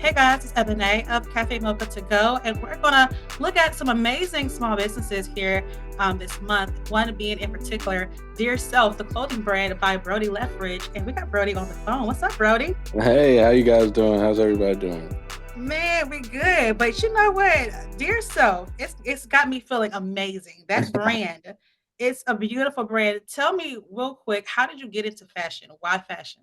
Hey guys, it's Ebony of Cafe Mocha to Go, and we're gonna look at some amazing small businesses here this month. One being in particular, Dear Self, the clothing brand by Brodie Leftridge, and we got Brodie on the phone. What's up, Brodie? Hey, how you guys doing? How's everybody doing? Man, we good, but you know what? Dear Self, it's got me feeling amazing. That brand, it's a beautiful brand. Tell me real quick, how did you get into fashion? Why fashion?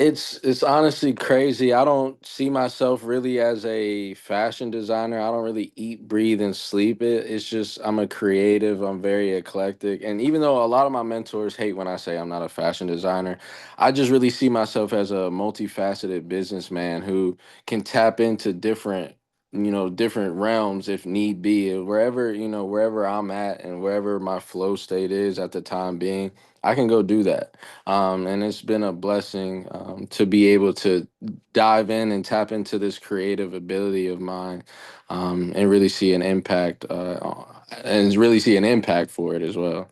It's honestly crazy. I don't see myself really as a fashion designer. I don't really eat, breathe, and sleep it. It's just I'm a creative. I'm very eclectic. And even though a lot of my mentors hate when I say I'm not a fashion designer, I just really see myself as a multifaceted businessman who can tap into different realms if need be. Wherever I'm at and wherever my flow state is at the time being, I can go do that. And it's been a blessing to be able to dive in and tap into this creative ability of mine, and really see an impact, and really see an impact for it as well.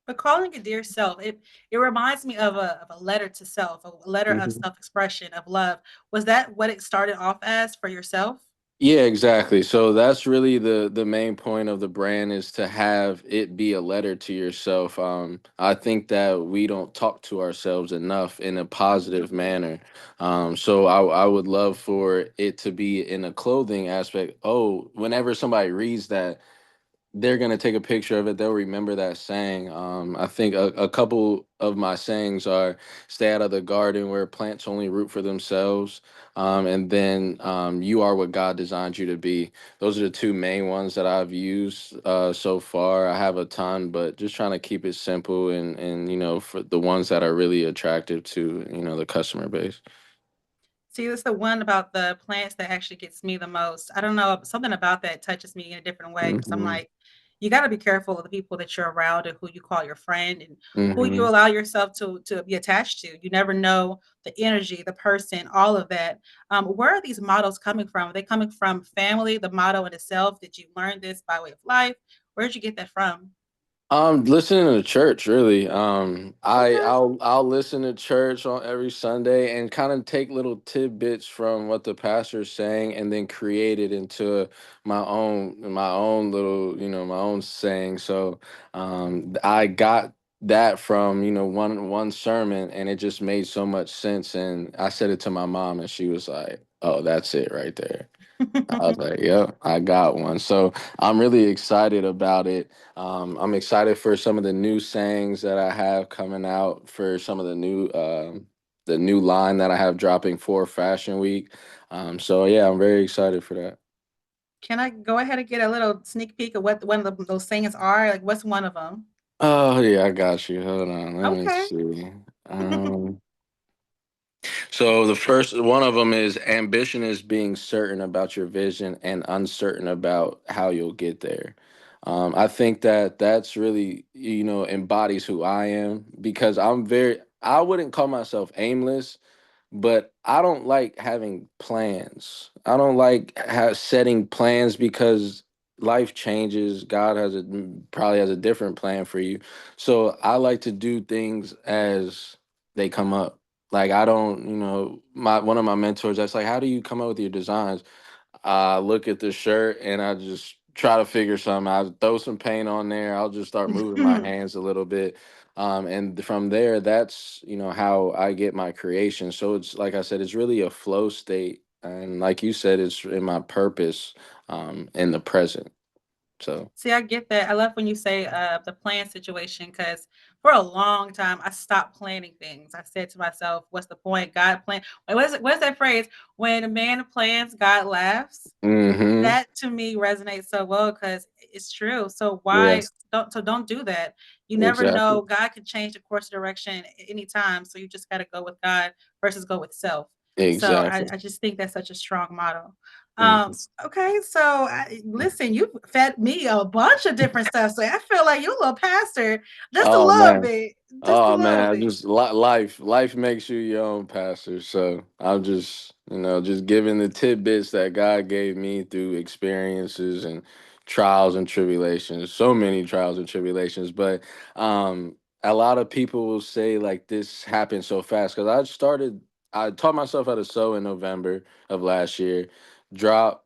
But calling it dear self, it reminds me of a letter to self, a letter of Mhm. self-expression, of love. Was that what it started off as for yourself? Yeah, exactly. So that's really the main point of the brand is to have it be a letter to yourself. I think that we don't talk to ourselves enough in a positive manner. So I would love for it to be in a clothing aspect. Oh, whenever somebody reads that, they're gonna take a picture of it. They'll remember that saying. I think a couple of my sayings are "Stay out of the garden where plants only root for themselves," and then "You are what God designed you to be." Those are the two main ones that I've used so far. I have a ton, but just trying to keep it simple and for the ones that are really attractive to the customer base. See, that's the one about the plants that actually gets me the most. I don't know, something about that touches me in a different way because I'm Hmm. like, you got to be careful of the people that you're around and who you call your friend and who you Hmm. allow yourself to be attached to. You never know the energy, the person, all of that. Where are these models coming from? Are they coming from family, the motto in itself? Did you learn this by way of life? Where did you get that from? Listening to church, really. Okay. I'll listen to church on every Sunday and kind of take little tidbits from what the pastor's saying and then create it into my own little, my own saying. So I got that from, one sermon and it just made so much sense. And I said it to my mom and she was like, "Oh, that's it right there." I was like, "Yep, I got one." So I'm really excited about it. I'm excited for some of the new sayings that I have coming out for some of the new line that I have dropping for Fashion Week. So yeah, I'm very excited for that. Can I go ahead and get a little sneak peek of what one of those sayings are? Like, what's one of them? Oh yeah, I got you. Hold on, let me Okay. see. Um, So the first one of them is ambition is being certain about your vision and uncertain about how you'll get there. I think that that's really embodies who I am because I wouldn't call myself aimless, but I don't like having plans. I don't like setting plans because life changes. God probably has a different plan for you. So I like to do things as they come up. Like I don't, my one of my mentors that's like, "How do you come up with your designs?" I look at the shirt and I just try to figure something out. Throw some paint on there. I'll just start moving my hands a little bit. And from there, that's, how I get my creation. So it's like I said, it's really a flow state. And like you said, it's in my purpose, in the present. So, See, I get that. I love when you say the plan situation because for a long time I stopped planning things. I said to myself, "What's the point? God plan." Wait, what is it? What is that phrase? When a man plans, God laughs. hmm, That to me resonates so well because it's true. So why yes, don't do that? You never exactly. know. God could change the course of direction at any time. So you just got to go with God versus go with self. So I, Exactly. I just think that's such a strong motto. Mhm. Okay, so listen, you fed me a bunch of different stuff. So I feel like you're a little pastor, just a Oh little man. bit, just a Oh little man, I bit. just life makes you your own pastor. So I'm just just giving the tidbits that God gave me through experiences and trials and tribulations. So many trials and tribulations, but um, a lot of people will say like this happened so fast because I started. I taught myself how to sew in November of last year. Drop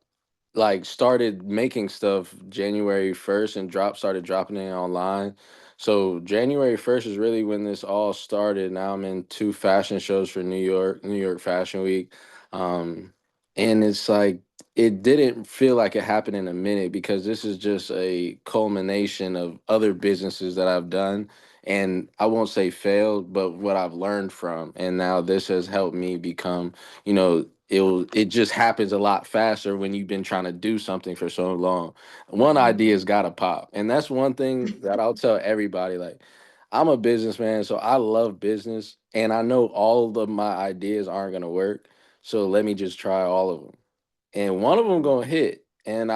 like started making stuff January 1st, and started dropping it online. So January 1st is really when this all started. Now I'm in two fashion shows for New York Fashion Week. Um, and it's like it didn't feel like it happened in a minute because this is just a culmination of other businesses that I've done, and I won't say failed, but what I've learned from. And now this has helped me become, it just happens a lot faster when you've been trying to do something for so long. One Mhm. idea's got to pop. And that's one thing that I'll tell everybody, like, I'm a businessman, so I love business, and I know all of my ideas aren't going to work. So let me just try all of them, and one of them gonna hit. And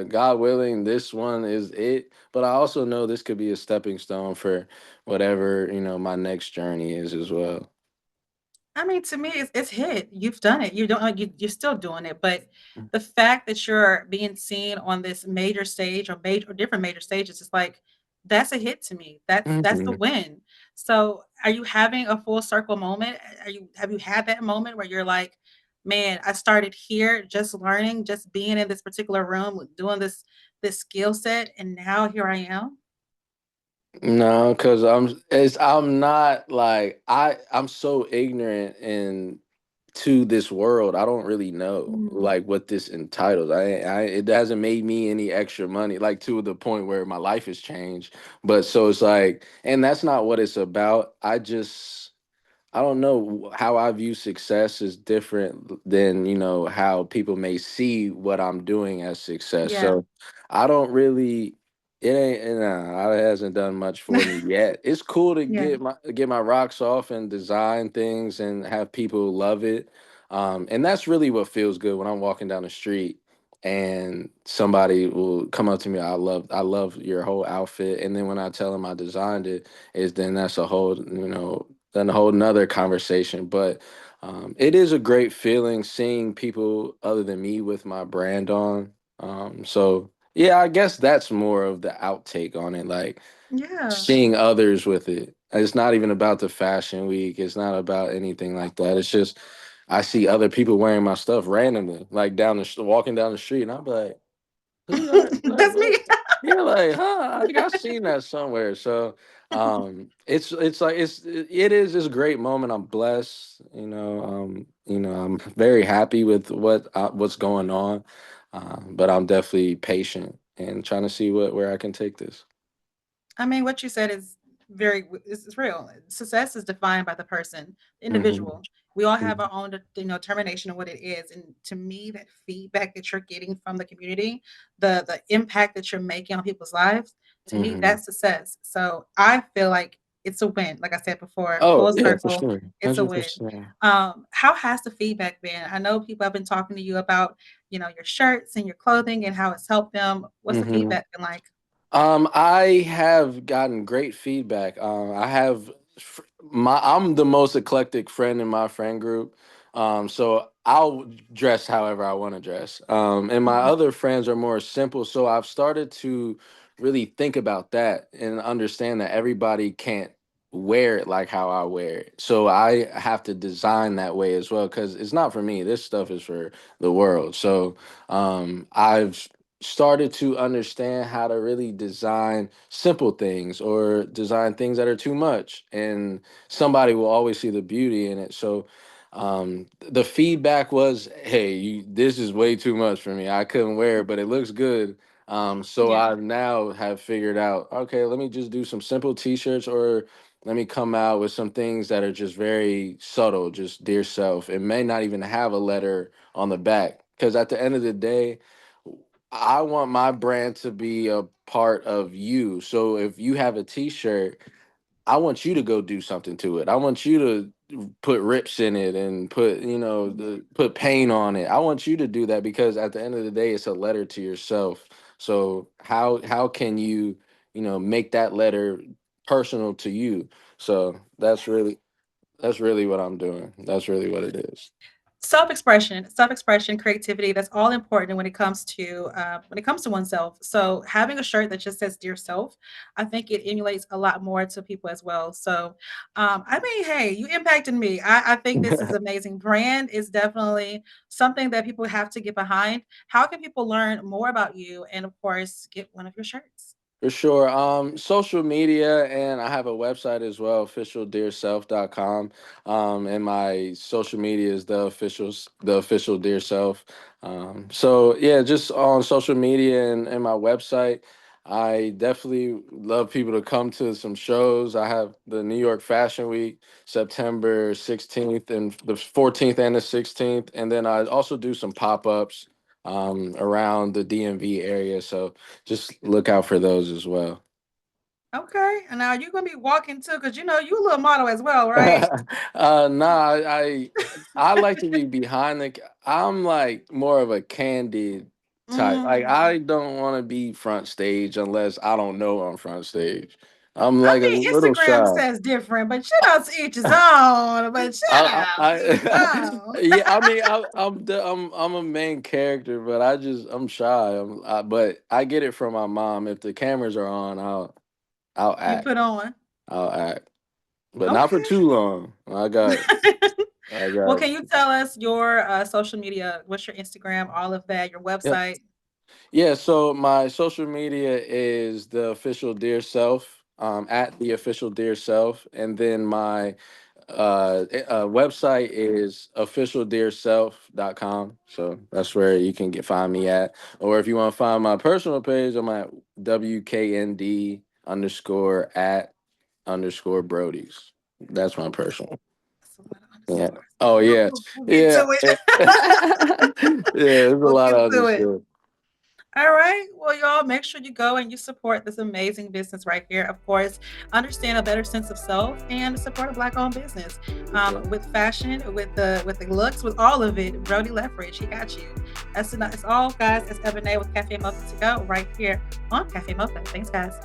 God willing, this one is it. But I also know this could be a stepping stone for whatever my next journey is as well. I mean, to me, it's hit. You've done it. You don't like you're still doing it, but the fact that you're being seen on this major stage or different major stages is like that's a hit to me. That's the Hmm. win. So, are you having a full circle moment? Have you had that moment where you're like, man, I started here, just learning, just being in this particular room, doing this skill set, and now here I am. No, because I'm not like I'm so ignorant and to this world. I don't really know Mm, like what this entitles. It hasn't made me any extra money, like to the point where my life has changed. But so it's like, and that's not what it's about. I don't know how I view success is different than, how people may see what I'm doing as success. yeah, So I don't really, it ain't, nah, it hasn't done much for me yet. It's cool to yeah. get my rocks off and design things and have people love it. And that's really what feels good when I'm walking down the street and somebody will come up to me. I love your whole outfit. And then when I tell them I designed it, is then that's a whole, then a whole nother conversation. But it is a great feeling seeing people other than me with my brand on. So yeah, I guess that's more of the outtake on it, like Yeah. seeing others with it. It's not even about the fashion week. It's not about anything like that. It's just I see other people wearing my stuff randomly, like walking down the street, and I'm like, who are like That's me. what? Yeah, like, huh? I think I've seen that somewhere. So, it's like it is a great moment. I'm blessed. I'm very happy with what's going on, but I'm definitely patient and trying to see where I can take this. I mean, what you said is it's real. Success is defined by the person, the Hmm. individual. We all have our own, determination of what it is. And to me, that feedback that you're getting from the community, the impact that you're making on people's lives, to me, Hmm. that's success. So I feel like it's a win. Like I said before, Oh full yeah, for circle, sure, it's a 100%. win. How has the feedback been? I know people have been talking to you about, your shirts and your clothing and how it's helped them. What's the Hmm. feedback been like? I have gotten great feedback. I'm the most eclectic friend in my friend group. So I'll dress however I want to dress. And my Mhm. other friends are more simple. So I've started to really think about that and understand that everybody can't wear it like how I wear it. So I have to design that way as well because it's not for me. This stuff is for the world. So I've started to understand how to really design simple things or design things that are too much, and somebody will always see the beauty in it. So the feedback was, hey, this is way too much for me. I couldn't wear it, but it looks good. So Yeah. I now have figured out, okay, let me just do some simple t-shirts, or let me come out with some things that are just very subtle, just dear self. It may not even have a letter on the back, because at the end of the day, I want my brand to be a part of you. So if you have a t-shirt, I want you to go do something to it. I want you to put rips in it and put paint on it. I want you to do that because at the end of the day, it's a letter to yourself. So how can you, make that letter personal to you? So that's really what I'm doing. That's really what it is. Self-expression, creativity, that's all important when it comes to oneself. So having a shirt that just says "Dear Self," I think it emulates a lot more to people as well. So, I mean, hey, you impacted me. I think this is amazing. Brand is definitely something that people have to get behind. How can people learn more about you and, of course, get one of your shirts? For sure. Social media, and I have a website as well, officialdearself.com. And my social media is the official Dear Self. So yeah, just on social media and my website. I definitely love people to come to some shows. I have the New York Fashion Week, September 16th and the 14th and the 16th. And then I also do some pop-ups around the DMV area. So just look out for those as well. Okay, and now you're gonna be walking too, because you know you a little model as well, right? Nah, I like to be behind I'm like more of a candid type. Like Mm. I don't want to be front stage unless I don't know I'm front stage. I'm I like a mean, little Instagram shy. says different, but you know, to each his own. But child, to each his own. Yeah, I mean, I'm a main character, but I'm shy. But I get it from my mom. If the cameras are on, I'll You act. put on. I'll act, but not for Okay. too long. I Well, got. can you tell us your social media? What's your Instagram? All of that. Your Yep. website. Yeah. So my social media is the official Dear Self. At the official Dear Self, and then my website is officialdearself.com. So that's where you can find me at. Or if you want to find my personal page, I'm at WKND underscore at underscore Brody's. That's my personal. That's a lot of Yeah. underscores. Oh We'll, yeah. we'll, we'll get Yeah. to it. Yeah. Yeah. There's a We'll lot get of to it. underscore. All right. Well, y'all, make sure you go and you support this amazing business right here. Of course, understand a better sense of self and support a Black-owned business For sure. with fashion, with the looks, with all of it. Brodie Leftridge, he got you. That's all, guys. It's Ebony with Cafe Mocha to go right here on Cafe Mocha. Thanks, guys.